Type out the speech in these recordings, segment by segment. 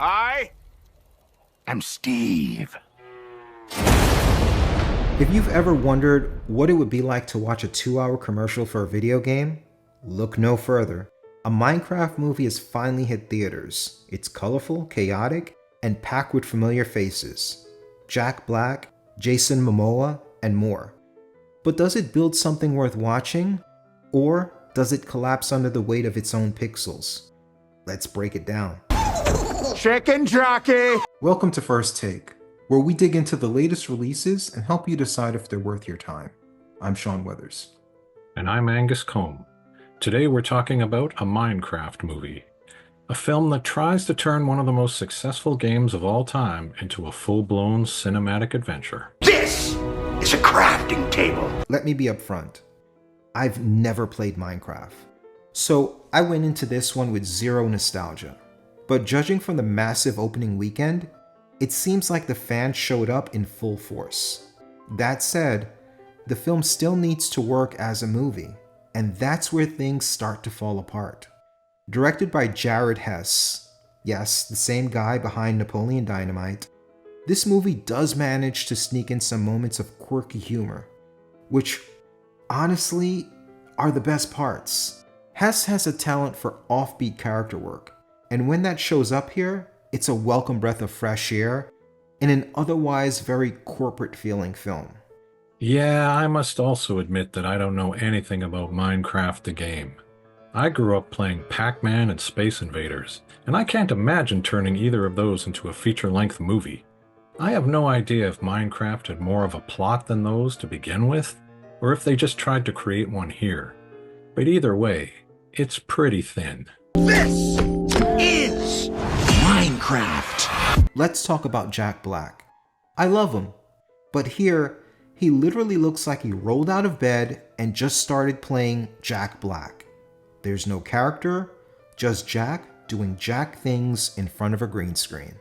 I am Steve. If you've ever wondered what it would be like to watch a 2-hour commercial for a video game, look no further. A Minecraft movie has finally hit theaters. It's colorful, chaotic, and packed with familiar faces. Jack Black, Jason Momoa, and more. But does it build something worth watching? Or does it collapse under the weight of its own pixels? Let's break it down. Chicken jockey! Welcome to First Take, where we dig into the latest releases and help you decide if they're worth your time. I'm Sean Weathers. And I'm Angus Combe. Today we're talking about a Minecraft movie, a film that tries to turn one of the most successful games of all time into a full-blown cinematic adventure. This is a crafting table. Let me be upfront. I've never played Minecraft, so I went into this one with zero nostalgia. But judging from the massive opening weekend, it seems like the fans showed up in full force. That said, the film still needs to work as a movie, and that's where things start to fall apart. Directed by Hess, yes, the same guy behind Napoleon Dynamite, this movie does manage to sneak in some moments of quirky humor, which honestly are the best parts. Hess has a talent for offbeat character work, and when that shows up here, it's a welcome breath of fresh air in an otherwise very corporate-feeling film. Yeah, I must also admit that I don't know anything about Minecraft the game. I grew up playing Pac-Man and Space Invaders, and I can't imagine turning either of those into a feature-length movie. I have no idea if Minecraft had more of a plot than those to begin with, or if they just tried to create one here. But either way, it's pretty thin. This is Minecraft. Let's talk about Jack Black. I love him, but here, he literally looks like he rolled out of bed and just started playing Jack Black. There's no character, just Jack doing Jack things in front of a green screen.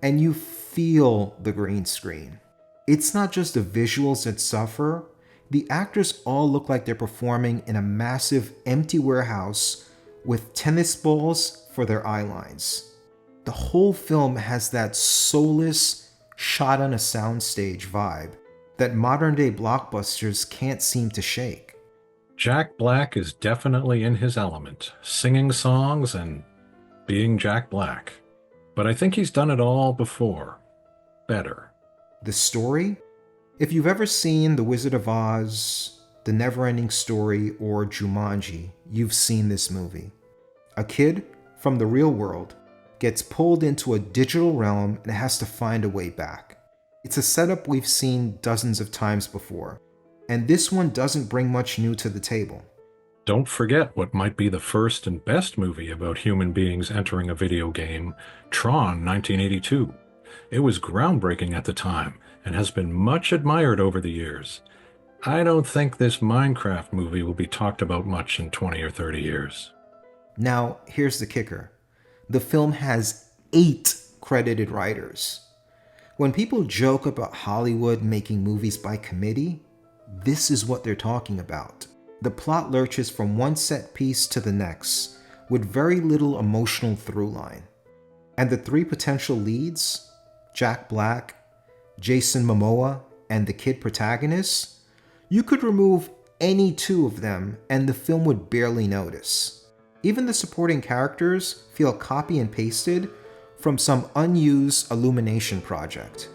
And you feel the green screen. It's not just the visuals that suffer, the actors all look like they're performing in a massive empty warehouse with tennis balls for their eye lines. The whole film has that soulless, shot on a soundstage vibe that modern-day blockbusters can't seem to shake. Jack Black is definitely in his element, singing songs and being Jack Black. But I think he's done it all before. Better. The story? If you've ever seen The Wizard of Oz, The Neverending Story, or Jumanji, you've seen this movie. A kid from the real world gets pulled into a digital realm and has to find a way back. It's a setup we've seen dozens of times before, and this one doesn't bring much new to the table. Don't forget what might be the first and best movie about human beings entering a video game, Tron 1982. It was groundbreaking at the time and has been much admired over the years. I don't think this Minecraft movie will be talked about much in 20 or 30 years. Now, here's the kicker. The film has 8 credited writers. When people joke about Hollywood making movies by committee, this is what they're talking about. The plot lurches from one set piece to the next, with very little emotional through line. And the 3 potential leads, Jack Black, Jason Momoa, and the kid protagonist, you could remove any 2 of them and the film would barely notice. Even the supporting characters feel copy and pasted from some unused Illumination project.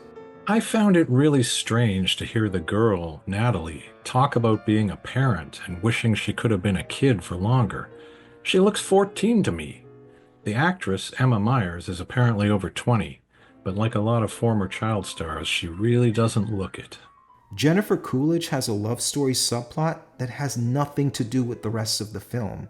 I found it really strange to hear the girl, Natalie, talk about being a parent and wishing she could have been a kid for longer. She looks 14 to me. The actress, Emma Myers, is apparently over 20, but like a lot of former child stars, she really doesn't look it. Jennifer Coolidge has a love story subplot that has nothing to do with the rest of the film.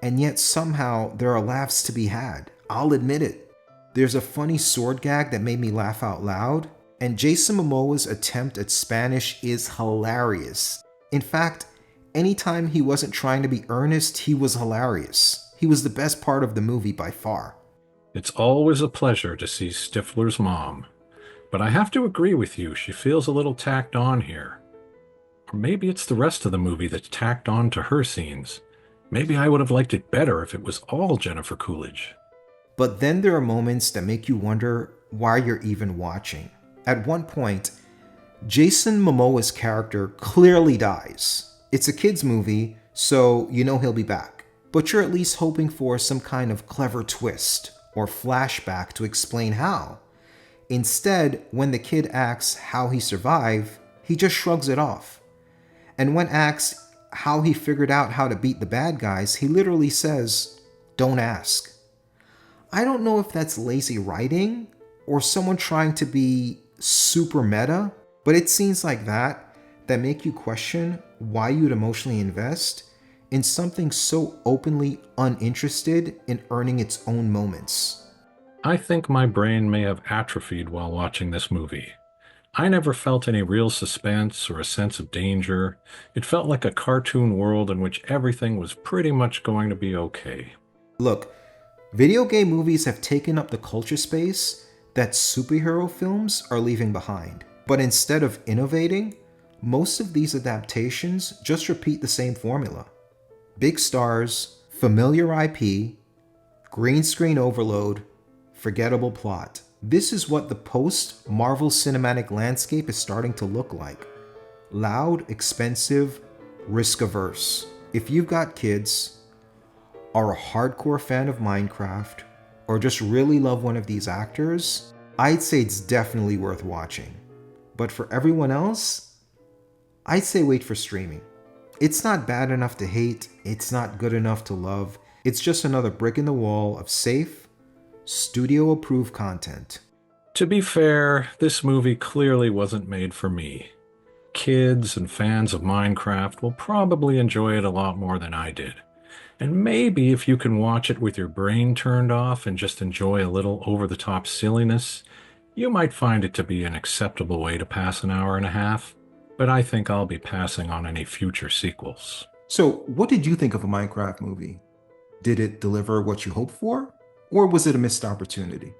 And yet somehow there are laughs to be had. I'll admit it. There's a funny sword gag that made me laugh out loud, and Jason Momoa's attempt at Spanish is hilarious. In fact, anytime he wasn't trying to be earnest, he was hilarious. He was the best part of the movie by far. It's always a pleasure to see Stifler's mom, but I have to agree with you, she feels a little tacked on here. Or maybe it's the rest of the movie that's tacked on to her scenes. Maybe I would have liked it better if it was all Jennifer Coolidge. But then there are moments that make you wonder why you're even watching. At one point, Jason Momoa's character clearly dies. It's a kid's movie, so you know he'll be back. But you're at least hoping for some kind of clever twist or flashback to explain how. Instead, when the kid asks how he survived, he just shrugs it off. And when asked how he figured out how to beat the bad guys, he literally says, "Don't ask." I don't know if that's lazy writing or someone trying to be super meta, but it's scenes like that that make you question why you'd emotionally invest in something so openly uninterested in earning its own moments. I think my brain may have atrophied while watching this movie. I never felt any real suspense or a sense of danger. It felt like a cartoon world in which everything was pretty much going to be okay. Look, video game movies have taken up the culture space that superhero films are leaving behind. But instead of innovating, most of these adaptations just repeat the same formula. Big stars, familiar IP, green screen overload, forgettable plot. This is what the post-Marvel cinematic landscape is starting to look like. Loud, expensive, risk-averse. If you've got kids, are a hardcore fan of Minecraft, or just really love one of these actors, I'd say it's definitely worth watching. But for everyone else, I'd say wait for streaming. It's not bad enough to hate, it's not good enough to love, it's just another brick in the wall of safe, studio-approved content. To be fair, this movie clearly wasn't made for me. Kids and fans of Minecraft will probably enjoy it a lot more than I did. And maybe if you can watch it with your brain turned off and just enjoy a little over-the-top silliness, you might find it to be an acceptable way to pass an hour and a half. But I think I'll be passing on any future sequels. So, what did you think of a Minecraft movie? Did it deliver what you hoped for? Or was it a missed opportunity?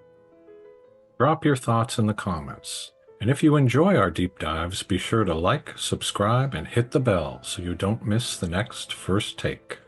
Drop your thoughts in the comments. And if you enjoy our deep dives, be sure to like, subscribe, and hit the bell so you don't miss the next First Take.